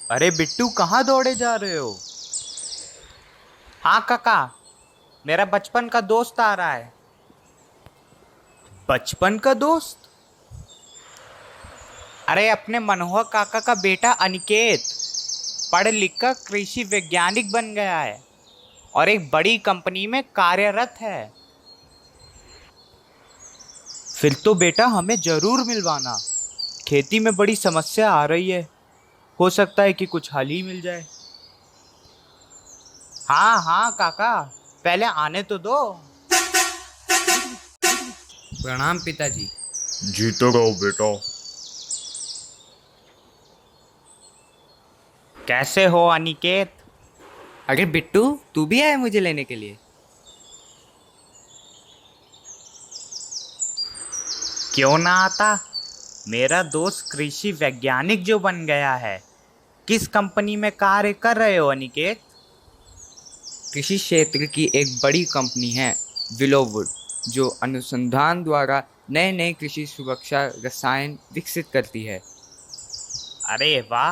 अरे बिट्टू, कहाँ दौड़े जा रहे हो? हाँ काका, मेरा बचपन का दोस्त आ रहा है। बचपन का दोस्त? अरे अपने मनोहर काका का बेटा अनिकेत पढ़ लिख कर कृषि वैज्ञानिक बन गया है और एक बड़ी कंपनी में कार्यरत है। फिर तो बेटा हमें जरूर मिलवाना। खेती में बड़ी समस्या आ रही है। हो सकता है कि कुछ हल ही मिल जाए। हाँ हाँ काका, पहले आने तो दो। प्रणाम पिताजी। जीते रहो बेटा। कैसे हो अनिकेत? अरे बिट्टू, तू भी आया मुझे लेने के लिए? क्यों ना आता। मेरा दोस्त कृषि वैज्ञानिक जो बन गया है। किस कंपनी में कार्य कर रहे हो अनिकेत? कृषि क्षेत्र की एक बड़ी कंपनी है, विलोवुड, जो अनुसंधान द्वारा नए नए कृषि सुरक्षा रसायन विकसित करती है। अरे वाह।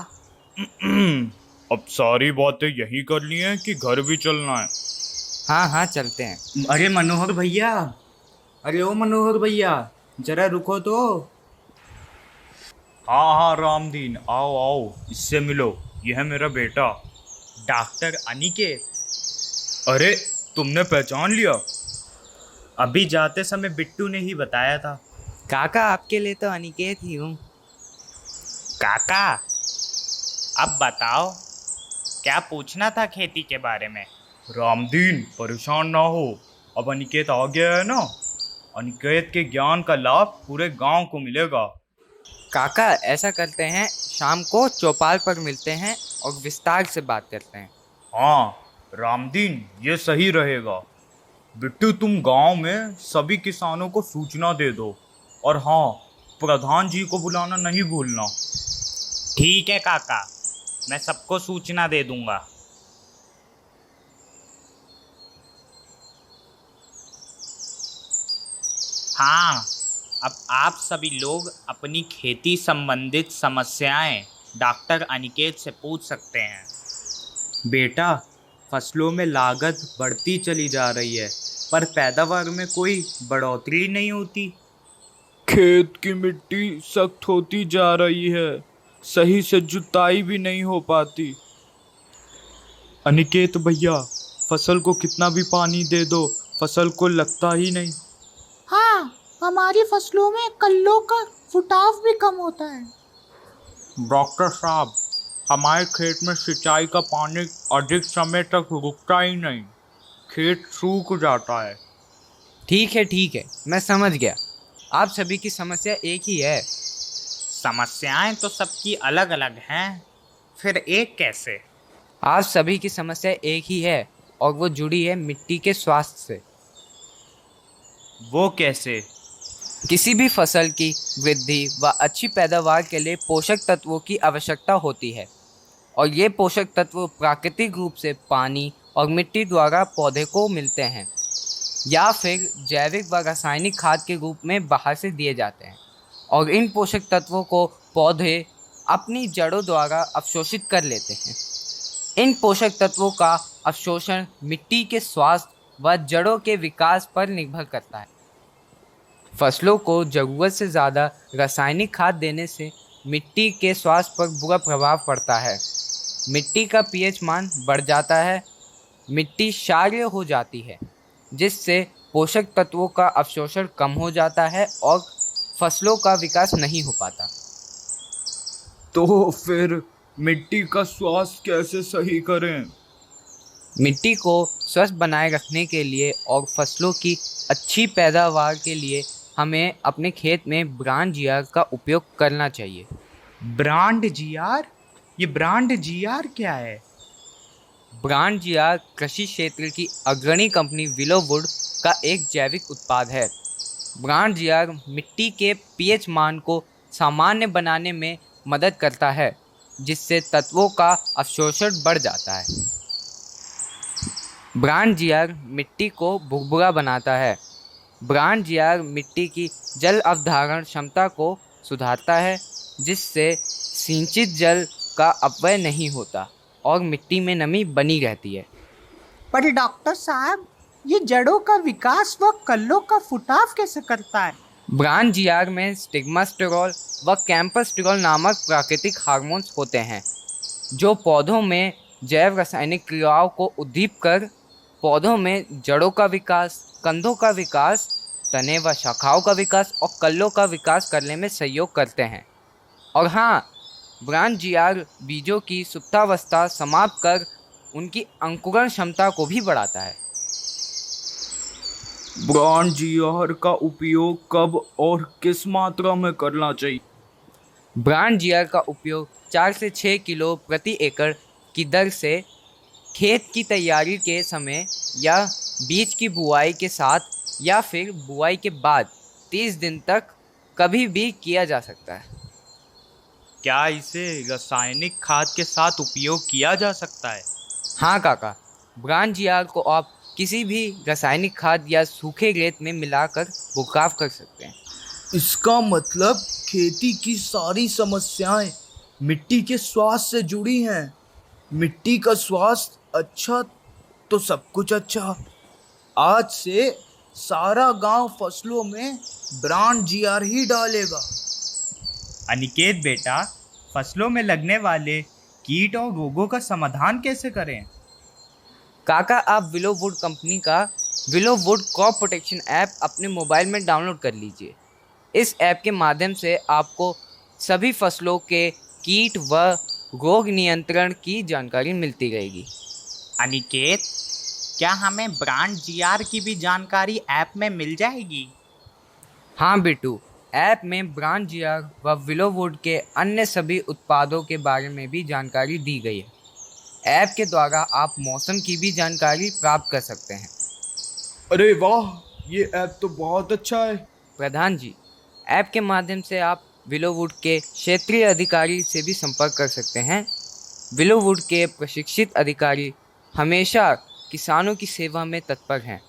अब सारी बातें यही करनी है कि घर भी चलना है? हाँ हाँ, चलते हैं। अरे मनोहर भैया, अरे ओ मनोहर भैया, जरा रुको तो। हाँ हाँ रामदीन, आओ आओ, इससे मिलो। यह है मेरा बेटा। डॉक्टर अनिकेत। अरे, तुमने पहचान लिया? अभी जाते समय बिट्टू ने ही बताया था। काका, आपके लिए तो अनिकेत ही हूँ। काका, अब बताओ, क्या पूछना था खेती के बारे में? रामदीन, परेशान ना हो। अब अनिकेत आ गया है ना। अनिकेत के ज्ञान का लाभ पूरे गांव को मिलेगा। काका, ऐसा करते हैं, शाम को चौपाल पर मिलते हैं और विस्तार से बात करते हैं। हाँ रामदीन, ये सही रहेगा। बिट्टू, तुम गांव में सभी किसानों को सूचना दे दो। और हाँ, प्रधान जी को बुलाना नहीं भूलना। ठीक है काका, मैं सबको सूचना दे दूंगा। हाँ, अब आप सभी लोग अपनी खेती संबंधित समस्याएं डॉक्टर अनिकेत से पूछ सकते हैं। बेटा, फसलों में लागत बढ़ती चली जा रही है, पर पैदावार में कोई बढ़ोतरी नहीं होती। खेत की मिट्टी सख्त होती जा रही है। सही से जुताई भी नहीं हो पाती। अनिकेत भैया, फसल को कितना भी पानी दे दो, फसल को लगता ही नहीं। हाँ, हमारी फसलों में कल्लों का फुटाव भी कम होता है। डॉक्टर साहब, हमारे खेत में सिंचाई का पानी अधिक समय तक रुकता ही नहीं। खेत सूख जाता है। ठीक है, मैं समझ गया। आप सभी की समस्या एक ही है। समस्याएं तो सबकी अलग अलग हैं, फिर एक कैसे? आप सभी की समस्या एक ही है, और वो जुड़ी है मिट्टी के स्वास्थ्य से। वो कैसे? किसी भी फसल की वृद्धि व अच्छी पैदावार के लिए पोषक तत्वों की आवश्यकता होती है, और ये पोषक तत्व प्राकृतिक रूप से पानी और मिट्टी द्वारा पौधे को मिलते हैं, या फिर जैविक व रासायनिक खाद के रूप में बाहर से दिए जाते हैं। और इन पोषक तत्वों को पौधे अपनी जड़ों द्वारा अवशोषित कर लेते हैं। इन पोषक तत्वों का अवशोषण मिट्टी के स्वास्थ्य व जड़ों के विकास पर निर्भर करता है। फसलों को जरूरत से ज़्यादा रासायनिक खाद देने से मिट्टी के स्वास्थ्य पर बुरा प्रभाव पड़ता है। मिट्टी का पीएच मान बढ़ जाता है, मिट्टी क्षारीय हो जाती है, जिससे पोषक तत्वों का अवशोषण कम हो जाता है और फसलों का विकास नहीं हो पाता। तो फिर मिट्टी का स्वास्थ्य कैसे सही करें? मिट्टी को स्वस्थ बनाए रखने के लिए और फसलों की अच्छी पैदावार के लिए हमें अपने खेत में ब्रांड जीआर का उपयोग करना चाहिए। Brand GR? ये ब्रांड जीआर क्या है? ब्रांड जीआर कृषि क्षेत्र की अग्रणी कंपनी विलोवुड का एक जैविक उत्पाद है। ब्रांड जीआर मिट्टी के पीएच मान को सामान्य बनाने में मदद करता है, जिससे तत्वों का अवशोषण बढ़ जाता है। ब्रांड जीआर मिट्टी को भुरभुरा बनाता है। ब्रांड जीआर मिट्टी की जल अवधारण क्षमता को सुधारता है, जिससे सिंचित जल का अपव्यय नहीं होता और मिट्टी में नमी बनी रहती है। पर डॉक्टर साहब, ये जड़ों का विकास व कल्लों का फुटाव कैसे करता है? ब्रांजियार में स्टिग्मास्टेरॉल व कैम्पस्टेरॉल नामक प्राकृतिक हार्मोन्स होते हैं जो पौधों में जैव रासायनिक क्रियाओं को उद्दीप कर पौधों में जड़ों का विकास, कंधों का विकास, तने व शाखाओं का विकास और कल्लों का विकास करने में सहयोग करते हैं। और हाँ, ब्रांजियार बीजों की सुप्तावस्था समाप्त कर उनकी अंकुरण क्षमता को भी बढ़ाता है। ब्रांजियार का उपयोग कब और किस मात्रा में करना चाहिए? ब्रांजियार का उपयोग 4 से 6 किलो प्रति एकड़ की दर से खेत की तैयारी के समय या बीज की बुआई के साथ या फिर बुआई के बाद 30 दिन तक कभी भी किया जा सकता है। क्या इसे रासायनिक खाद के साथ उपयोग किया जा सकता है? हाँ काका, ब्रांजियार को आप किसी भी रासायनिक खाद या सूखे रेत में मिलाकर बुकाव कर सकते हैं। इसका मतलब खेती की सारी समस्याएं मिट्टी के स्वास्थ्य से जुड़ी हैं। मिट्टी का स्वास्थ्य अच्छा तो सब कुछ अच्छा। आज से सारा गांव फसलों में ब्रांजियार ही डालेगा। अनिकेत बेटा, फसलों में लगने वाले कीट और रोगों का समाधान कैसे करें? काका, आप विलो वुड कंपनी का willow would crop protection app अपने मोबाइल में डाउनलोड कर लीजिए। इस ऐप के माध्यम से आपको सभी फसलों के कीट व रोग नियंत्रण की जानकारी मिलती रहेगी। अनिकेत, क्या हमें ब्रांजियार की भी जानकारी ऐप में मिल जाएगी? हाँ बिट्टू, ऐप में ब्रांजियार व विलो वुड के अन्य सभी उत्पादों के बारे में भी जानकारी दी गई है। ऐप के द्वारा आप मौसम की भी जानकारी प्राप्त कर सकते हैं। अरे वाह, ये ऐप तो बहुत अच्छा है। प्रधान जी, ऐप के माध्यम से आप विलो वुड के क्षेत्रीय अधिकारी से भी संपर्क कर सकते हैं। विलो वुड के प्रशिक्षित अधिकारी हमेशा किसानों की सेवा में तत्पर हैं।